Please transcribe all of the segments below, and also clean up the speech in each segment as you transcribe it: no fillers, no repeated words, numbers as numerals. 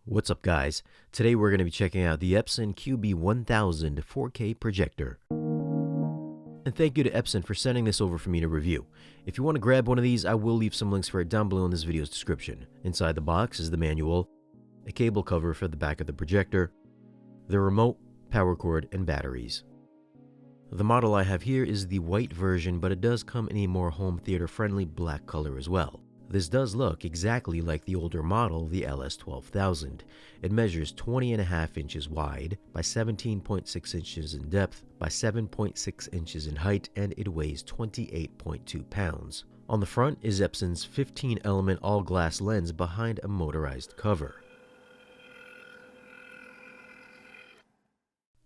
What's up, guys? Today we're going to be checking out the Epson QB1000 4K projector. And thank you to Epson for sending this over for me to review. If you want to grab one of these, I will leave some links for it down below in this video's description. Inside the box is the manual, a cable cover for the back of the projector, the remote, power cord, and batteries. The model I have here is the white version, but it does come in a more home theater friendly black color as well. This does look exactly like the older model, the LS12000. It measures 20.5 inches wide by 17.6 inches in depth by 7.6 inches in height, and it weighs 28.2 pounds. On the front is Epson's 15-element all-glass lens behind a motorized cover.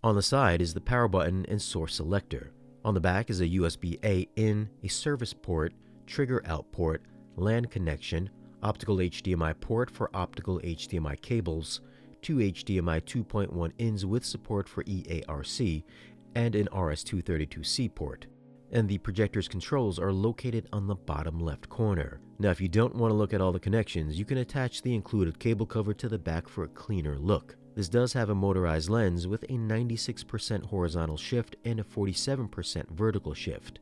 On the side is the power button and source selector. On the back is a USB-A in, a service port, trigger out port, LAN connection, optical HDMI port for optical HDMI cables, two HDMI 2.1 ins with support for EARC, and an RS-232C port. And the projector's controls are located on the bottom left corner. Now, if you don't want to look at all the connections, you can attach the included cable cover to the back for a cleaner look. This does have a motorized lens with a 96% horizontal shift and a 47% vertical shift.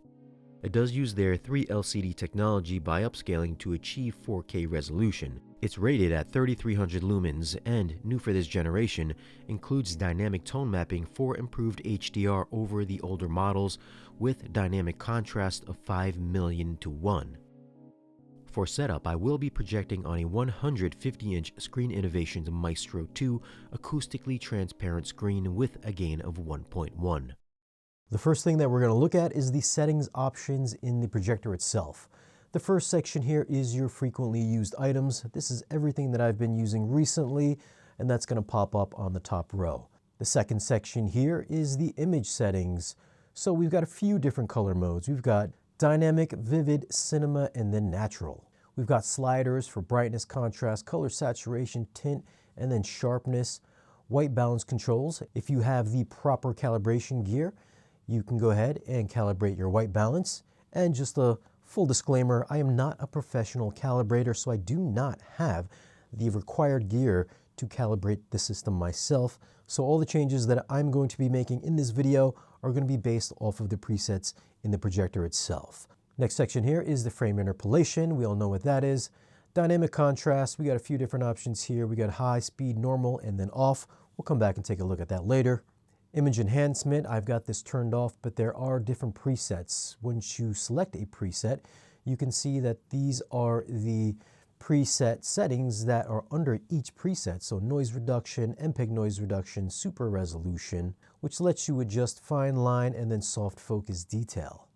It does use their 3LCD technology by upscaling to achieve 4K resolution. It's rated at 3300 lumens and, new for this generation, includes dynamic tone mapping for improved HDR over the older models with dynamic contrast of 5 million to 1. For setup, I will be projecting on a 150-inch Screen Innovations Maestro 2 acoustically transparent screen with a gain of 1.1. The first thing that we're going to look at is the settings options in the projector itself. The first section here is your frequently used items. This is everything that I've been using recently, and that's going to pop up on the top row. The second section here is the image settings. So we've got a few different color modes. We've got dynamic, vivid, cinema, and then natural. We've got sliders for brightness, contrast, color saturation, tint, and then sharpness. White balance controls. If you have the proper calibration gear, you can go ahead and calibrate your white balance. And just a full disclaimer, I am not a professional calibrator, so I do not have the required gear to calibrate the system myself. So all the changes that I'm going to be making in this video are going to be based off of the presets in the projector itself. Next section here is the frame interpolation. We all know what that is. Dynamic contrast, we got a few different options here. We got high, speed, normal, and then off. We'll come back and take a look at that later. Image enhancement, I've got this turned off, but there are different presets. Once you select a preset, you can see that these are the preset settings that are under each preset. So noise reduction, MPEG noise reduction, super resolution, which lets you adjust fine line and then soft focus detail.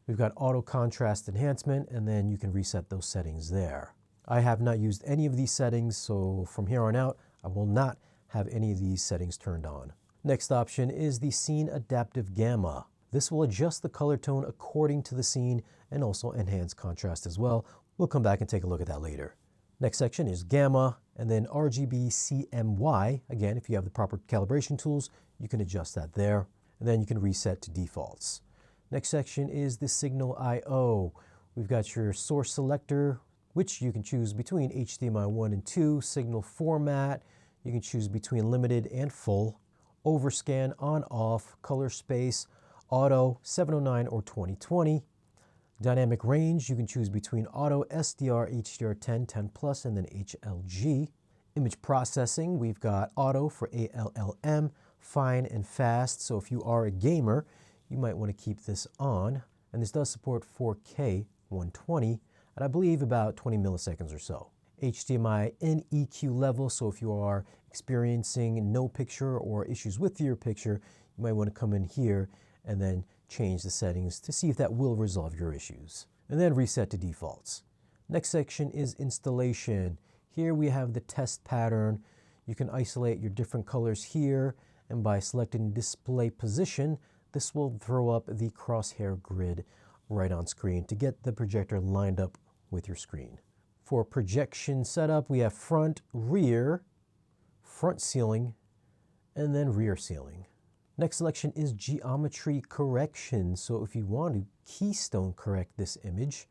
We've got auto contrast enhancement, and then you can reset those settings there. I have not used any of these settings, so from here on out, I will not have any of these settings turned on. Next option is the Scene Adaptive Gamma. This will adjust the color tone according to the scene and also enhance contrast as well. We'll come back and take a look at that later. Next section is Gamma, and then RGB CMY. Again, if you have the proper calibration tools, you can adjust that there, and then you can reset to defaults. Next section is the Signal I/O. We've got your source selector, which you can choose between HDMI 1 and 2, signal format. You can choose between limited and full. Overscan, on, off, color space, auto, 709 or 2020. Dynamic range, you can choose between auto, SDR, HDR10, 10 plus, and then HLG. Image processing, we've got auto for ALLM, fine and fast. So if you are a gamer, you might want to keep this on. And this does support 4K 120 at I believe about 20 milliseconds or so. HDMI in EQ level, so if you are experiencing no picture or issues with your picture, you might want to come in here and then change the settings to see if that will resolve your issues. And then reset to defaults. Next section is installation. Here we have the test pattern. You can isolate your different colors here, and by selecting display position, this will throw up the crosshair grid right on screen to get the projector lined up with your screen. For projection setup, we have front, rear, front ceiling, and then rear ceiling. Next selection is geometry correction. So if you want to keystone correct this image,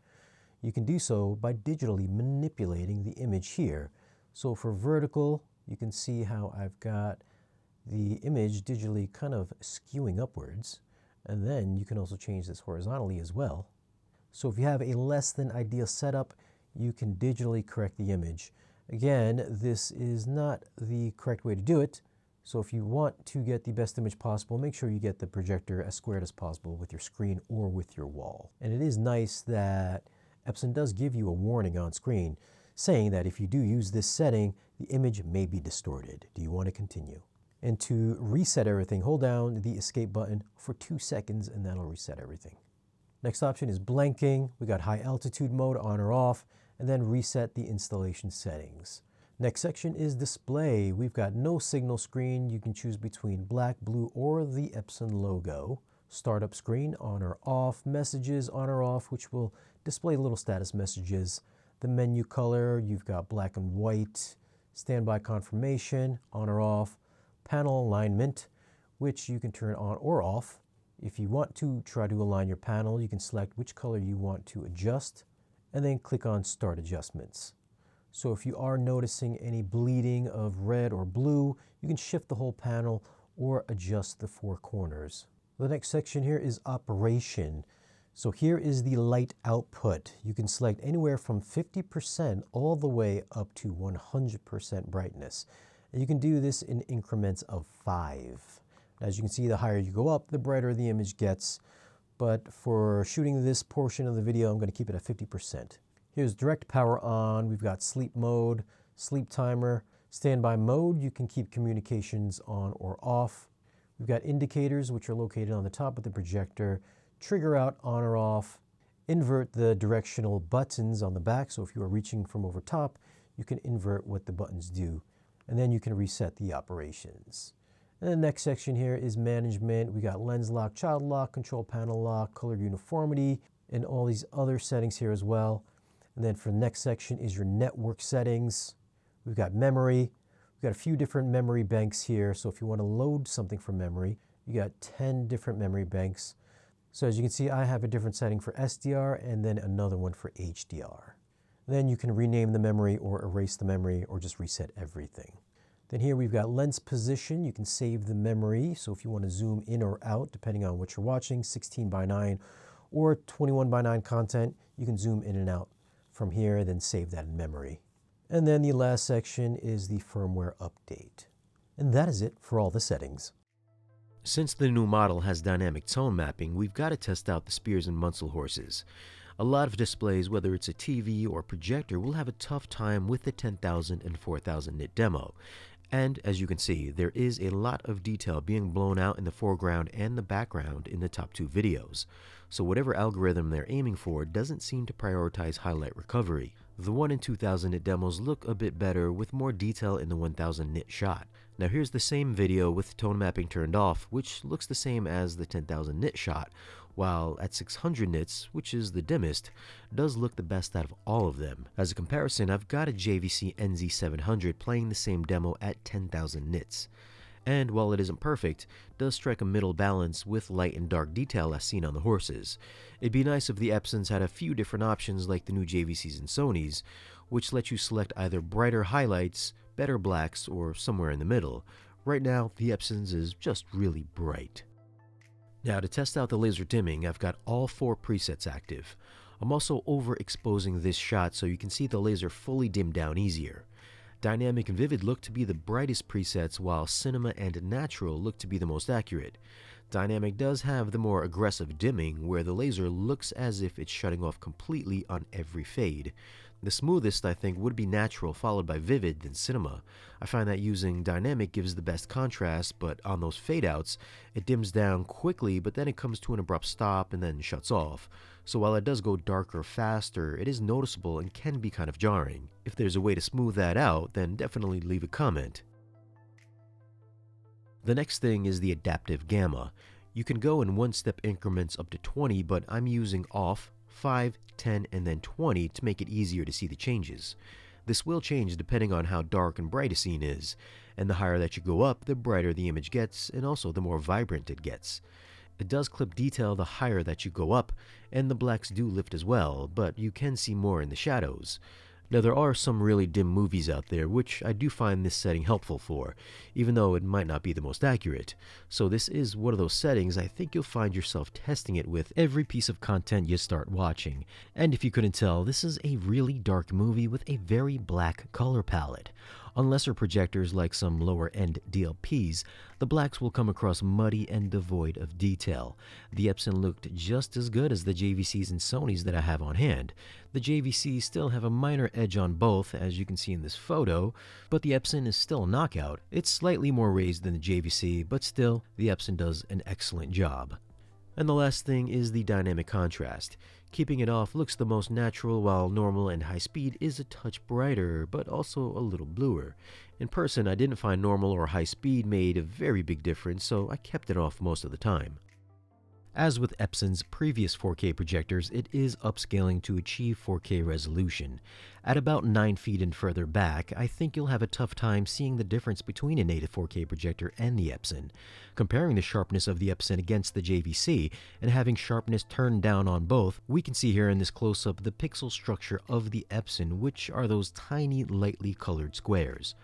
you can do so by digitally manipulating the image here. So for vertical, you can see how I've got the image digitally kind of skewing upwards. And then you can also change this horizontally as well. So if you have a less than ideal setup, you can digitally correct the image. Again, this is not the correct way to do it. So if you want to get the best image possible, make sure you get the projector as squared as possible with your screen or with your wall. And it is nice that Epson does give you a warning on screen saying that if you do use this setting, the image may be distorted. Do you want to continue? And to reset everything, hold down the escape button for 2 seconds and that'll reset everything. Next option is blanking. We got high altitude mode on or off, and then reset the installation settings. Next section is display. We've got no signal screen. You can choose between black, blue, or the Epson logo. Startup screen on or off. Messages on or off, which will display little status messages. The menu color, you've got black and white. Standby confirmation on or off. Panel alignment, which you can turn on or off. If you want to try to align your panel, you can select which color you want to adjust and then click on Start Adjustments. So if you are noticing any bleeding of red or blue, you can shift the whole panel or adjust the 4 corners. The next section here is Operation. So here is the light output. You can select anywhere from 50% all the way up to 100% brightness. And you can do this in increments of 5. As you can see, the higher you go up, the brighter the image gets. But for shooting this portion of the video, I'm going to keep it at 50%. Here's direct power on. We've got sleep mode, sleep timer, standby mode. You can keep communications on or off. We've got indicators, which are located on the top of the projector. Trigger out on or off. Invert the directional buttons on the back. So if you are reaching from over top, you can invert what the buttons do. And then you can reset the operations. And the next section here is management. We got lens lock, child lock, control panel lock, color uniformity, and all these other settings here as well. And then for the next section is your network settings. We've got memory. We've got a few different memory banks here. So if you want to load something from memory, you got 10 different memory banks. So as you can see, I have a different setting for SDR and then another one for HDR. Then you can rename the memory or erase the memory or just reset everything. Then here we've got lens position. You can save the memory. So if you want to zoom in or out, depending on what you're watching, 16:9 or 21:9 content, you can zoom in and out from here, then save that in memory. And then the last section is the firmware update. And that is it for all the settings. Since the new model has dynamic tone mapping, we've got to test out the Spears and Munsell horses. A lot of displays, whether it's a TV or projector, will have a tough time with the 10,000 and 4,000 nit demo. And as you can see, there is a lot of detail being blown out in the foreground and the background in the top 2 videos. So whatever algorithm they're aiming for doesn't seem to prioritize highlight recovery. The 1 and 2000 nit demos look a bit better with more detail in the 1000 nit shot. Now here's the same video with tone mapping turned off, which looks the same as the 10,000 nit shot, while at 600 nits, which is the dimmest, does look the best out of all of them. As a comparison, I've got a JVC NZ700 playing the same demo at 10,000 nits. And while it isn't perfect, it does strike a middle balance with light and dark detail as seen on the horses. It'd be nice if the Epsons had a few different options like the new JVCs and Sonys, which let you select either brighter highlights, better blacks, or somewhere in the middle. Right now, the Epsons is just really bright. Now to test out the laser dimming, I've got all 4 presets active. I'm also overexposing this shot so you can see the laser fully dimmed down easier. Dynamic and Vivid look to be the brightest presets, while Cinema and Natural look to be the most accurate. Dynamic does have the more aggressive dimming, where the laser looks as if it's shutting off completely on every fade. The smoothest, I think, would be Natural, followed by Vivid, then Cinema. I find that using Dynamic gives the best contrast, but on those fade-outs, it dims down quickly, but then it comes to an abrupt stop and then shuts off. So while it does go darker faster, it is noticeable and can be kind of jarring. If there's a way to smooth that out, then definitely leave a comment. The next thing is the adaptive gamma. You can go in 1-step increments up to 20, but I'm using off, 5, 10, and then 20 to make it easier to see the changes. This will change depending on how dark and bright a scene is, and the higher that you go up, the brighter the image gets, and also the more vibrant it gets. It does clip detail the higher that you go up, and the blacks do lift as well, but you can see more in the shadows. Now, there are some really dim movies out there, which I do find this setting helpful for, even though it might not be the most accurate. So this is one of those settings I think you'll find yourself testing it with every piece of content you start watching. And if you couldn't tell, this is a really dark movie with a very black color palette. On lesser projectors like some lower-end DLPs, the blacks will come across muddy and devoid of detail. The Epson looked just as good as the JVCs and Sonys that I have on hand. The JVCs still have a minor edge on both, as you can see in this photo, but the Epson is still a knockout. It's slightly more raised than the JVC, but still, the Epson does an excellent job. And the last thing is the dynamic contrast. Keeping it off looks the most natural, while normal and high speed is a touch brighter, but also a little bluer. In person, I didn't find normal or high speed made a very big difference, so I kept it off most of the time. As with Epson's previous 4K projectors, it is upscaling to achieve 4K resolution. At about 9 feet and further back, I think you'll have a tough time seeing the difference between a native 4K projector and the Epson. Comparing the sharpness of the Epson against the JVC, and having sharpness turned down on both, we can see here in this close-up the pixel structure of the Epson, which are those tiny, lightly colored squares.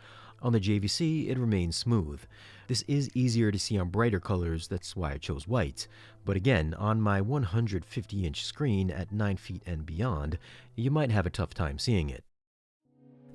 On the JVC, it remains smooth. This is easier to see on brighter colors, that's why I chose white. But again, on my 150-inch screen at 9 feet and beyond, you might have a tough time seeing it.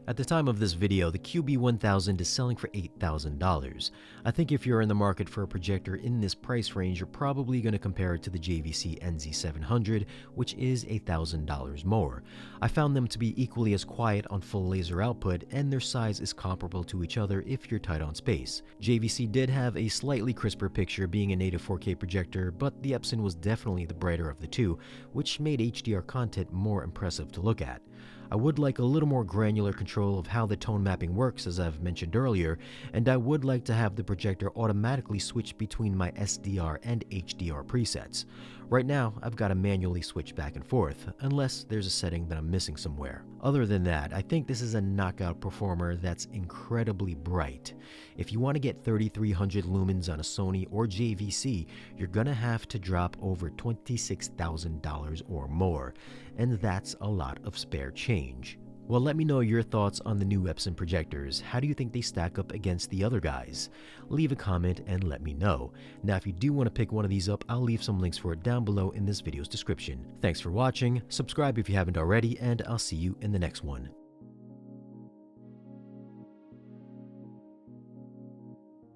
At the time of this video, the QB1000 is selling for $8,000. I think if you're in the market for a projector in this price range, you're probably going to compare it to the JVC NZ700, which is $1,000 more. I found them to be equally as quiet on full laser output, and their size is comparable to each other if you're tight on space. JVC did have a slightly crisper picture being a native 4K projector, but the Epson was definitely the brighter of the two, which made HDR content more impressive to look at. I would like a little more granular control of how the tone mapping works, as I've mentioned earlier, and I would like to have the projector automatically switch between my SDR and HDR presets. Right now, I've got to manually switch back and forth, unless there's a setting that I'm missing somewhere. Other than that, I think this is a knockout performer that's incredibly bright. If you want to get 3300 lumens on a Sony or JVC, you're gonna have to drop over $26,000 or more, and that's a lot of spare change. Well, let me know your thoughts on the new Epson projectors. How do you think they stack up against the other guys? Leave a comment and let me know. Now, if you do want to pick one of these up, I'll leave some links for it down below in this video's description. Thanks for watching, subscribe if you haven't already, and I'll see you in the next one.